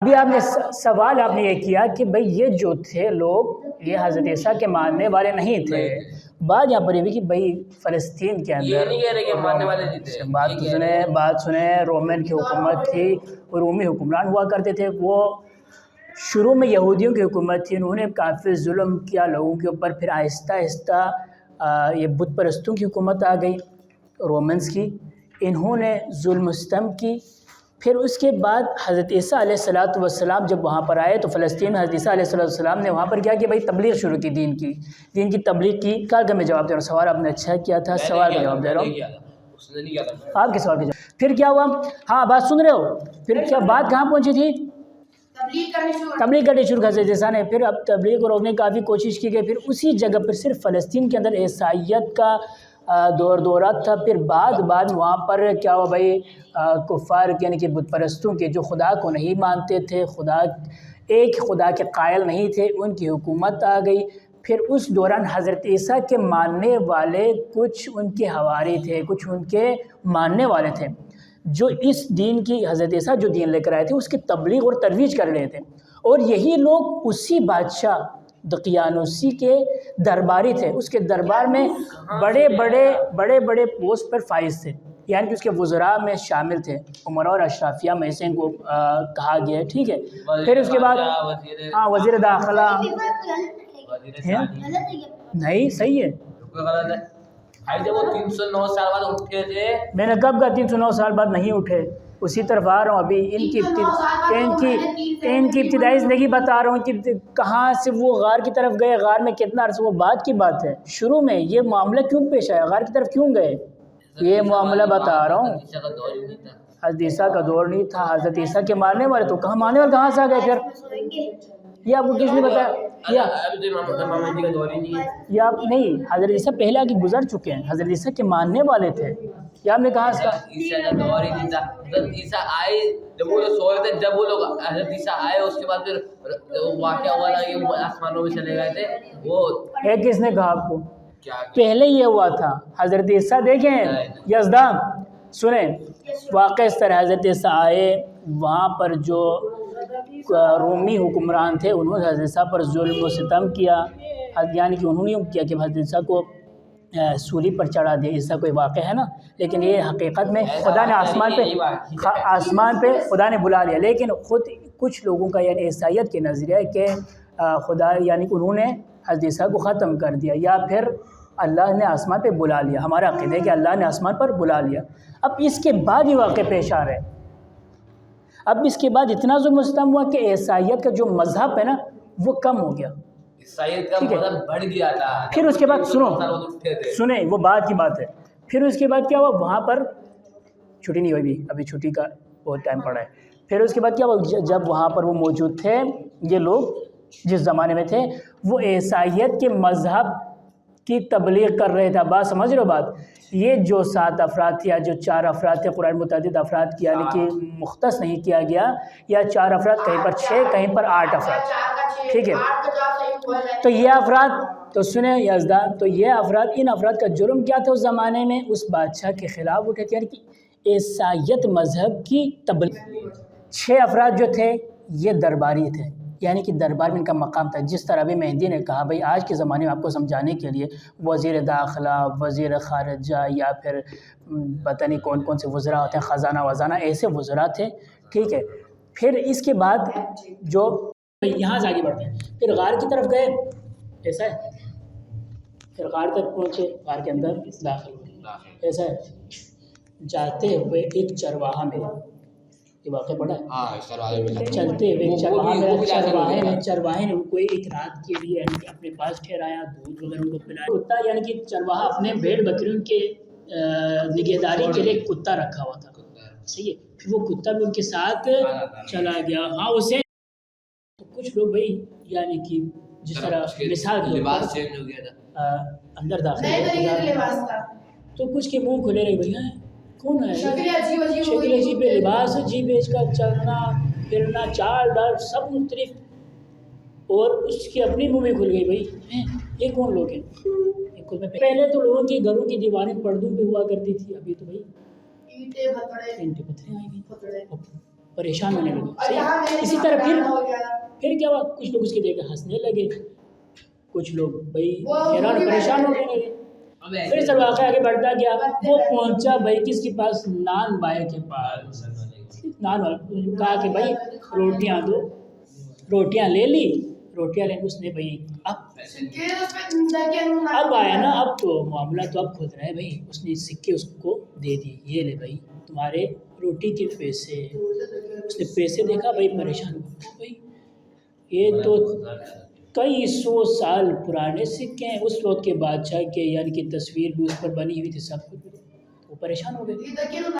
ابھی آپ نے سوال آپ نے یہ کیا کہ بھئی یہ جو تھے لوگ یہ حضرت عیسیٰ کے ماننے والے نہیں تھے. بات یہاں پر یہ بھی کہ بھئی فلسطین کے اندر یہ نہیں کہہ رہے کہ ماننے والے نہیں تھے. بات سنیں رومن کی حکومت تھی، رومی حکمران ہوا کرتے تھے. وہ شروع میں یہودیوں کی حکومت تھی، انہوں نے کافی ظلم کیا لوگوں کے اوپر. پھر آہستہ آہستہ یہ بت پرستوں کی حکومت آ گئی رومنس کی، انہوں نے ظلم و ستم کی. پھر اس کے بعد حضرت عیسیٰ علیہ السلام جب وہاں پر آئے تو فلسطین میں حضرت عیسیٰ علیہ السلام نے وہاں پر کیا کہ بھائی تبلیغ شروع کی، دین کی تبلیغ کی. کل کا میں جواب دے رہا ہوں، سوال آپ نے اچھا کیا تھا، سوال کا جواب دے رہا ہوں، آپ کے سوال کا جواب. پھر کیا ہوا؟ ہاں بات سن رہے ہو؟ پھر کیا بات کہاں پہنچی تھی؟ تبلیغ کرنی شروع کر حضرت عیسیٰ نے. پھر اب تبلیغ کو روکنے کی کافی کوشش کی گئی. پھر اسی جگہ پر صرف فلسطین کے اندر عیسائیت کا دورہ تھا. پھر بعد وہاں پر کیا ہوا بھائی، کفار یعنی کہ بت پرستوں کے جو خدا کو نہیں مانتے تھے، ایک خدا کے قائل نہیں تھے، ان کی حکومت آ گئی. پھر اس دوران حضرت عیسیٰ کے ماننے والے کچھ ان کے حواری تھے، کچھ ان کے ماننے والے تھے جو اس دین کی، حضرت عیسیٰ جو دین لے کر آئے تھے اس کی تبلیغ اور ترویج کر رہے تھے. اور یہی لوگ اسی بادشاہ دقیانوسی کے درباری تھے. اس کے دربار میں بڑے پوسٹ پر فائز تھے، یعنی کہ اس کے وزراء میں شامل تھے، عمراء اور اشرافیہ میں سے ان کو کہا گیا ہے. ٹھیک ہے. پھر اس کے بعد ہاں وزیر داخلہ نہیں صحیح ہے. جب وہ 309 سال بعد اٹھے تھے، میں نے کب کہا 309 سال بعد نہیں اٹھے؟ اسی طرف آ رہا ہوں. ابھی ان کی ابتدائی زندگی بتا رہا ہوں کہ کہاں سے وہ غار کی طرف گئے، غار میں کتنا عرصہ، وہ بعد کی بات ہے. شروع میں یہ معاملہ کیوں پیش آیا، غار کی طرف کیوں گئے، یہ معاملہ بتا رہا ہوں. حضرت عیسیٰ کا دور نہیں تھا. حضرت عیسیٰ کے ماننے والے تو کہاں ماننے والے کہاں سے آ گئے پھر؟ یہ آپ کو کس نے بتایا؟ یہ آپ نہیں، حضرت عیسیٰ پہلے آگے گزر چکے ہیں، حضرت عیسیٰ کے ماننے والے تھے. یہ آپ نے کہاں سے؟ عیسیٰ کا دور ہی نہیں تھا. حضرت عیسیٰ آئے جب وہ لوگ سو رہے تھے، جب وہ لوگ حضرت عیسیٰ آئے اس کے بعد پھر واقعہ ہوا تھا کہ وہ آسمانوں میں چلے گئے تھے. وہ کس نے کہا آپ کو؟ پہلے یہ ہوا تھا. حضرت عیسیٰ دیکھیں یزدان سنیں، واقع اس طرح حضرت عیسیٰ آئے، وہاں پر جو رومی حکمران تھے انہوں نے حضرت عیسیٰ پر ظلم و ستم کیا. یعنی کہ انہوں نے کیا کہ حضرت عیسیٰ کو سولی پر چڑھا دیا. عیسیٰ کوئی واقع ہے نا، لیکن یہ حقیقت میں خدا نے آسمان پہ خدا نے بلا لیا. لیکن خود کچھ لوگوں کا یعنی عیسائیت کے نظریہ ہے کہ خدا یعنی کہ انہوں نے حضرت عیسیٰ کو ختم کر دیا، یا پھر اللہ نے آسمان پہ بلا لیا. ہمارا عقیدہ ہے کہ اللہ نے آسمان پر بلا لیا. اب اس کے بعد یہ واقع پیش آ رہے ہیں. اب اس کے بعد اتنا ظلم و ستم ہوا کہ عیسائیت کا جو مذہب ہے نا وہ کم ہو گیا، عیسائیت کا مذہب بڑھ گیا تھا. پھر اس کے بعد سنیں وہ بات کی بات ہے. پھر اس کے بعد کیا ہوا، وہاں پر چھٹی نہیں ہوئی، ابھی چھٹی کا بہت ٹائم پڑا ہے. پھر اس کے بعد کیا ہوا، جب وہاں پر وہ موجود تھے یہ لوگ جس زمانے میں تھے، وہ عیسائیت کے مذہب کی تبلیغ کر رہے تھے. بات سمجھ رہے ہو بات؟ یہ جو 7 افراد تھے یا جو 4 افراد تھے، قرآن متعدد افراد کی یعنی کہ مختص نہیں کیا گیا، یا 4 افراد کہیں پر 6 کہیں پر 8 افراد. ٹھیک ہے. تو یہ افراد تو سنیں یزدان، تو یہ افراد، ان افراد کا جرم کیا تھا اس زمانے میں، اس بادشاہ کے خلاف اٹھے تھے، یعنی کہ عیسائیت مذہب کی تبلیغ. 6 افراد جو تھے یہ درباری تھے، یعنی کہ دربار میں ان کا مقام تھا. جس طرح ابھی مہدی نے کہا بھائی آج کے زمانے میں آپ کو سمجھانے کے لیے وزیر داخلہ، وزیر خارجہ، یا پھر پتہ نہیں کون کون سے وزراء ہوتے ہیں، خزانہ ایسے وزراء تھے. ٹھیک ہے. پھر اس کے بعد جو یہاں سے آگے بڑھتے ہیں، پھر غار کی طرف گئے، ایسا ہے، پھر غار تک پہنچے، غار کے اندر داخل ہوئے، ایسا ہے. جاتے ہوئے ایک چرواہا ملا، یہ واقعہ پڑا ہے. چلتے ہوئے چرواہے نے ان کو ایک رات کے لیے یعنی کہ اپنے پاس ٹھہرایا، دودھ وغیرہ ان کو پلایا. کتا یعنی کہ چرواہا اپنے بھیڑ بکریوں کے نگہداری کے لیے ایک کتا رکھا ہوا تھا. صحیح ہے. پھر وہ کتا بھی ان کے ساتھ چلا گیا. ہاں اسے تو کچھ لوگ بھائی یعنی کہ جس طرح مثال لباس چینج ہو گیا تھا، اندر داخل تو کچھ کے منہ کھلے رہے، بھیا کون ہے، شکل عجیب ہے، لباس عجیب ہے، اس کا چلنا پھرنا چال ڈال سب مختلف. اور اس کی اپنی منہ میں کھل گئی، بھائی یہ کون لوگ ہیں. پہلے تو لوگوں کی گھروں کی دیواریں پردوں پہ ہوا کرتی تھی، ابھی تو بھائی اینٹیں پتھریں آئیں گی. پریشان ہونے لگے. صحیح. اسی طرح پھر کیا ہوا, کچھ لوگ اس کے دیکھ کے ہنسنے لگے, کچھ لوگ بھائی حیران پریشان ہونے لگے. پھر سر واقعہ آگے بڑھتا گیا, وہ پہنچا بھائی کس کے پاس, نان بھائی کے پاس. نان والے کہا کہ بھائی روٹیاں دو, روٹیاں لے لی, روٹیاں لے اس نے بھائی اب آیا نا, اب تو معاملہ تو اب کھل رہا ہے بھائی. اس نے سکے اس کو دے دی, یہ لے بھائی تمہارے روٹی کے پیسے. اس نے پیسے دیکھا بھائی پریشان ہو بھائی, یہ تو کئی 100 سال پرانے سکے ہیں, اس وقت کے بادشاہ کے یعنی کہ تصویر بھی اس پر بنی ہوئی تھی, سب کچھ. وہ پریشان ہو گئے.